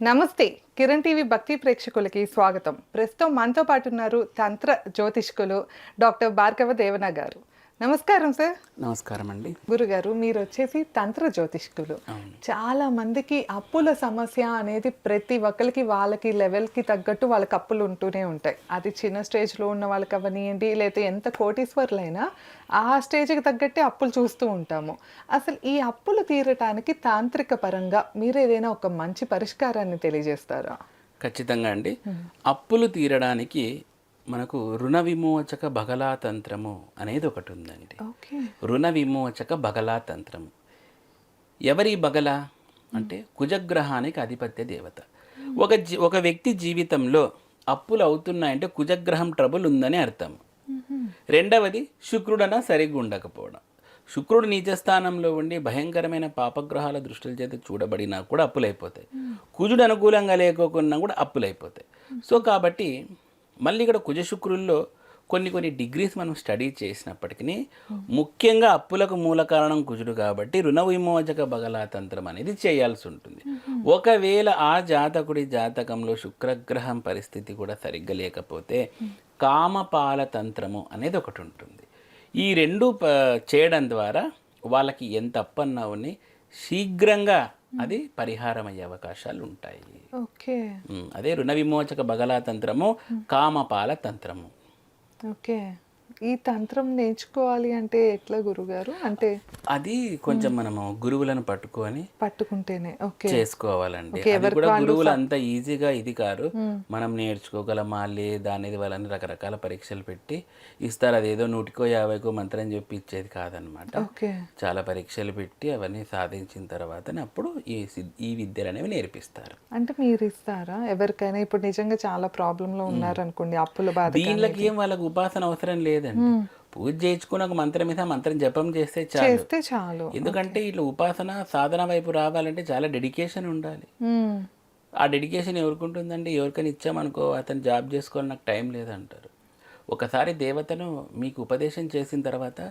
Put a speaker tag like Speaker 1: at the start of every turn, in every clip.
Speaker 1: నమస్తే. కిరణ్ టీవీ భక్తి ప్రేక్షకులకి స్వాగతం. ప్రస్తుతం మనతో పాటు ఉన్నారు తంత్ర జ్యోతిష్కులు డాక్టర్ భార్గవ దేవన గారు. నమస్కారం సార్.
Speaker 2: నమస్కారం అండి.
Speaker 1: గురుగారు, మీరు వచ్చేసి తంత్ర జ్యోతిష్కులు. చాలా మందికి అప్పుల సమస్య అనేది ప్రతి ఒక్కరికి వాళ్ళకి లెవెల్కి తగ్గట్టు వాళ్ళకి అప్పులు ఉంటూనే ఉంటాయి. అది చిన్న స్టేజ్లో ఉన్న వాళ్ళకి అవనియండి, లేకపోతే ఎంత కోటీశ్వర్లైనా ఆ స్టేజ్కి తగ్గట్టే అప్పులు చూస్తూ ఉంటాము. అసలు ఈ అప్పులు తీరటానికి తాంత్రిక పరంగా మీరు ఏదైనా ఒక మంచి పరిష్కారాన్ని తెలియజేస్తారా?
Speaker 2: ఖచ్చితంగా అండి. అప్పులు తీరడానికి మనకు రుణ విమోచక బగలా తంత్రము అనేది ఒకటి ఉందండి.
Speaker 1: ఓకే.
Speaker 2: రుణ విమోచక బగలా తంత్రము. ఎవరి బగల అంటే కుజగ్రహానికి ఆధిపత్య దేవత. ఒక వ్యక్తి జీవితంలో అప్పులు అవుతున్నాయంటే కుజగ్రహం ట్రబుల్ ఉందని అర్థం. రెండవది శుక్రుడన సరిగ్గా ఉండకపోవడం. శుక్రుడు నీచస్థానంలో ఉండి భయంకరమైన పాపగ్రహాల దృష్టిల చేత చూడబడినా కూడా అప్పులైపోతాయి. కుజుడు అనుకూలంగా లేకోకున్నా కూడా అప్పులైపోతాయి. సో కాబట్టి మళ్ళీ ఇక్కడ కుజశుక్రుల్లో కొన్ని డిగ్రీస్ మనం స్టడీ చేసినప్పటికీ ముఖ్యంగా అప్పులకు మూల కారణం కుజుడు కాబట్టి రుణ విమోచక బగలా తంత్రం అనేది చేయాల్సి ఉంటుంది. ఒకవేళ ఆ జాతకుడి జాతకంలో శుక్రగ్రహం పరిస్థితి కూడా సరిగ్గా లేకపోతే కామపాల తంత్రము అనేది ఒకటి ఉంటుంది. ఈ రెండు చేయడం ద్వారా వాళ్ళకి ఎంత అప్పన్నా ఉన్ని శీఘ్రంగా అది పరిహారం అయ్యే అవకాశాలు ఉంటాయి.
Speaker 1: ఓకే.
Speaker 2: అదే రుణ విమోచక బగలా తంత్రము, కామపాల తంత్రము.
Speaker 1: ఓకే. ఈ తంత్రం నేర్చుకోవాలి అంటే ఎట్లా గురుగారు? అంటే
Speaker 2: అది కొంచెం మనము గురువులను
Speaker 1: పట్టుకుంటేనే ఓకే
Speaker 2: చేసుకోవాలండి. అది కూడా గురువులు అంత ఈజీగా ఇది కాదు. మనం నేర్చుకోగలమా లేదా అనేది వాళ్ళని రకరకాల పరీక్షలు పెట్టి ఇస్తారు. అదేదో 100కో 50కో మంత్రం చెప్పి ఇచ్చేది కాదనమాట. చాలా పరీక్షలు పెట్టి అవన్నీ సాధించిన తర్వాతనే అప్పుడు ఈ విద్యలు అనేవి నేర్పిస్తారు.
Speaker 1: అంటే మీరు ఇస్తారా ఎవరికైనా? ఇప్పుడు నిజంగా చాలా ప్రాబ్లంలో ఉన్నారు అనుకోండి, అప్పుల బాధ.
Speaker 2: దీనికి ఏం వాళ్ళకి ఉపాసన అవసరం లేదండి. పూజ చేయించుకుని ఒక మంత్రం మీద మంత్రం జపం చేస్తే చాలు. ఎందుకంటే ఇట్లా ఉపాసన సాధన వైపు రావాలంటే చాలా డెడికేషన్ ఉండాలి. ఆ డెడికేషన్ ఎవరికి ఉంటుందండి? ఎవరికైనా ఇచ్చామనుకో అతను జాబ్ చేసుకోవాలి, నాకు టైం లేదంటారు. ఒకసారి దేవతను మీకు ఉపదేశం చేసిన తర్వాత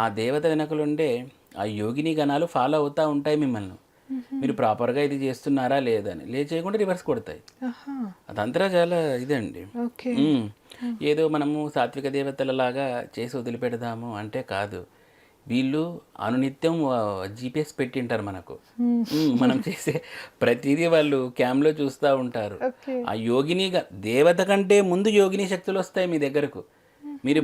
Speaker 2: ఆ దేవత వెనకలుండే ఆ యోగిని గణాలు ఫాలో అవుతూ ఉంటాయి మిమ్మల్ని. మీరు ప్రాపర్గా ఇది చేస్తున్నారా లేదని చేయకుండా రివర్స్ కొడతాయి. అదంతా చాలా ఇదండి. ఏదో మనము సాత్విక దేవతలలాగా చేసి వదిలిపెడదాము అంటే కాదు. వీళ్ళు అనునిత్యం జీపీఎస్ పెట్టింటారు మనకు. మనం చేసే ప్రతిదీ వాళ్ళు క్యామ్లో చూస్తూ ఉంటారు. ఆ యోగిని దేవత కంటే ముందు యోగిని శక్తులు వస్తాయి మీ దగ్గరకు. మీరు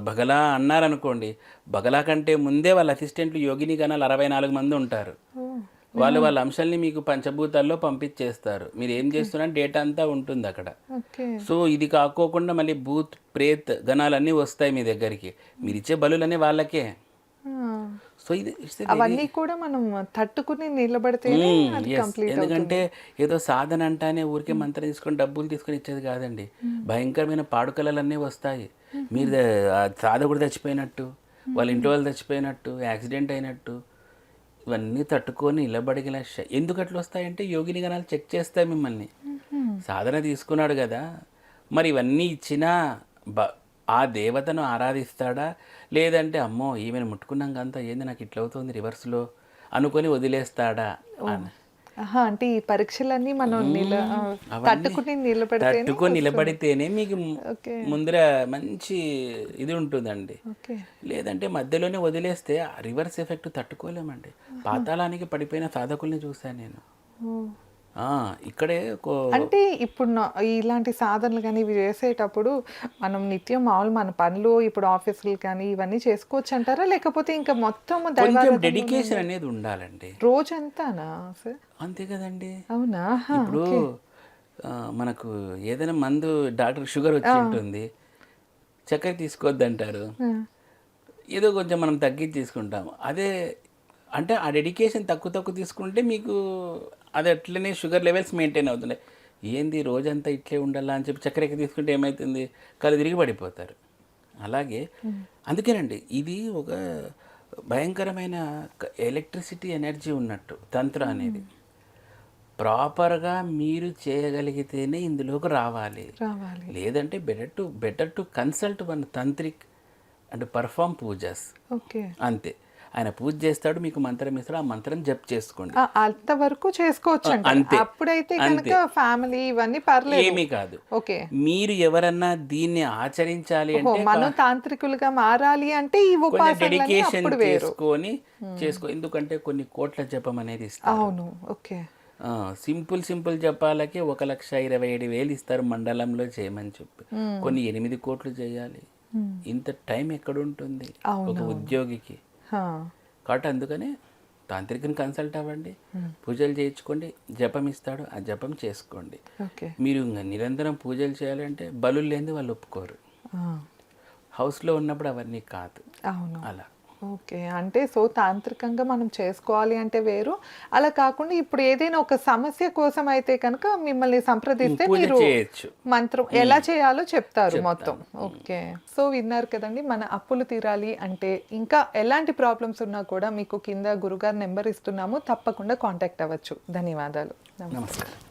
Speaker 2: బగలా అన్నారనుకోండి, బగలా కంటే ముందే వాళ్ళ అసిస్టెంట్లు యోగిని గణాలు 64 మంది ఉంటారు. వాళ్ళ అంశాలని మీకు పంచభూతాల్లో పంపించేస్తారు. మీరు ఏం చేస్తున్నా డేటా అంతా ఉంటుంది అక్కడ. సో ఇది కాకోకుండా మళ్ళీ భూత్ ప్రేత్ గణాలన్నీ వస్తాయి మీ దగ్గరికి. మీరు ఇచ్చే బలులన్నీ వాళ్ళకే. సో ఇది
Speaker 1: అవన్నీ కూడా మనం తట్టుకుని నిలబడితే
Speaker 2: ఎందుకంటే ఏదో సాధన అంటానే ఊరికే మంత్రం తీసుకొని డబ్బులు తీసుకొని ఇచ్చేది కాదండి. భయంకరమైన పాడుకలన్నీ వస్తాయి. మీరు సాధకుడు చచ్చిపోయినట్టు, వాళ్ళ ఇంటి వాళ్ళు చచ్చిపోయినట్టు, యాక్సిడెంట్ అయినట్టు, ఇవన్నీ తట్టుకొని నిలబడిగిన ఎందుకు అట్లా వస్తాయంటే యోగిని గణాలు చెక్ చేస్తాయి మిమ్మల్ని. సాధన తీసుకున్నాడు కదా, మరి ఇవన్నీ ఇచ్చినా ఆ దేవతను ఆరాధిస్తాడా లేదంటే అమ్మో ఈమెను ముట్టుకున్నాం అంతా ఏంది నాకు ఇట్లా అవుతుంది రివర్స్లో అనుకొని వదిలేస్తాడా?
Speaker 1: అంటే ఈ పరీక్షలన్నీ మనం తట్టుకుని
Speaker 2: నిలబడితేనే మీకు ముందర మంచి ఇది ఉంటుందండి. లేదంటే మధ్యలోనే వదిలేస్తే రివర్స్ ఎఫెక్ట్ తట్టుకోలేమండి. పాతాళానికి పడిపోయిన సాధకుల్ని చూశాను నేను. ఇక్కడే
Speaker 1: అంటే ఇప్పుడు ఇలాంటి సాధనలు కానీ ఇవి చేసేటప్పుడు మనం నిత్యం మామూలు మన పనులు ఇప్పుడు ఆఫీసులు కానీ ఇవన్నీ చేసుకోవచ్చు అంటారా? లేకపోతే ఇంకా మొత్తం
Speaker 2: డెడికేషన్ అనేది ఉండాలండి
Speaker 1: రోజంతానా సార్?
Speaker 2: అంతే కదండి.
Speaker 1: అవునా?
Speaker 2: ఇప్పుడు మనకు ఏదైనా మందు డాక్టర్ షుగర్ వచ్చి ఉంటుంది, చక్కెర తీసుకోవద్దంటారు, ఏదో కొంచెం మనం తగ్గించి తీసుకుంటాము. అదే అంటే ఆ డెడికేషన్ తక్కువ తీసుకుంటే మీకు అది అట్లనే షుగర్ లెవెల్స్ మెయింటైన్ అవుతున్నాయి. ఏంది రోజంతా ఇట్లే ఉండాలా అని చెప్పి చక్కెర ఎక్కి తీసుకుంటే ఏమవుతుంది? కళ్ళు తిరిగి పడిపోతారు. అలాగే అందుకేనండి ఇది ఒక భయంకరమైన ఎలక్ట్రిసిటీ ఎనర్జీ ఉన్నట్టు తంత్రం అనేది. ప్రాపర్గా మీరు చేయగలిగితేనే ఇందులోకి రావాలి. లేదంటే better to consult one tantrik and perform pujas. అంతే. ఆయన పూజ చేస్తాడు, మీకు మంత్రం ఇస్తాడు, ఆ మంత్రం జప్ చేసుకోండి.
Speaker 1: అంతవరకు చేసుకోవచ్చు
Speaker 2: అంతే.
Speaker 1: అంట. అప్పుడైతే కనుక ఫ్యామిలీ ఇవన్నీ పర్లేదు.
Speaker 2: ఏమీ కాదు.
Speaker 1: ఓకే.
Speaker 2: మీరు ఎవరన్నా దీన్ని ఆచరించాలి అంటే
Speaker 1: మనం తాంత్రికులుగా మారాలి అంటే ఈ
Speaker 2: కొంచెం
Speaker 1: ఉపాసనలన్నీ
Speaker 2: డెడికేషన్
Speaker 1: అప్పుడు వేరు.
Speaker 2: చేసుకో. ఎందుకంటే కొన్ని కోట్ల జపం అనేది ఇస్తారు.
Speaker 1: అవును. ఓకే.
Speaker 2: సింపుల్ జపాలకి 1,27,000 ఇస్తారు మండలంలో చేయమని చెప్పి. కొన్ని 8 కోట్లు చేయాలి. ఇంత టైం ఎక్కడుంటుంది ఒక ఉద్యోగికి? కాబట్టి అందుకనే తాంత్రికని కన్సల్ట్ అవ్వండి, పూజలు చేయించుకోండి, జపం ఇస్తాడు, ఆ జపం చేసుకోండి. మీరు నిరంతరం పూజలు చేయాలంటే బలులు లేనిది వాళ్ళు ఒప్పుకోరు. హౌస్లో ఉన్నప్పుడు అవన్నీ కాదు.
Speaker 1: అవును.
Speaker 2: అలా.
Speaker 1: ఓకే. అంటే సో తాంత్రికంగా మనం చేసుకోవాలి అంటే వేరు. అలా కాకుండా ఇప్పుడు ఏదైనా ఒక సమస్య కోసం అయితే కనుక మిమ్మల్ని సంప్రదిస్తే
Speaker 2: పూజ
Speaker 1: మీరు
Speaker 2: చేయొచ్చు.
Speaker 1: మంత్రం ఎలా చేయాలో చెప్తారు మొత్తం. ఓకే. సో విన్నారు కదండి, మన అప్పులు తీరాలి అంటే ఇంకా ఎలాంటి ప్రాబ్లమ్స్ ఉన్నా కూడా మీకు కింద గురుగారు నెంబర్ ఇస్తున్నాము, తప్పకుండా కాంటాక్ట్ అవ్వచ్చు. ధన్యవాదాలు.
Speaker 2: నమస్కారం.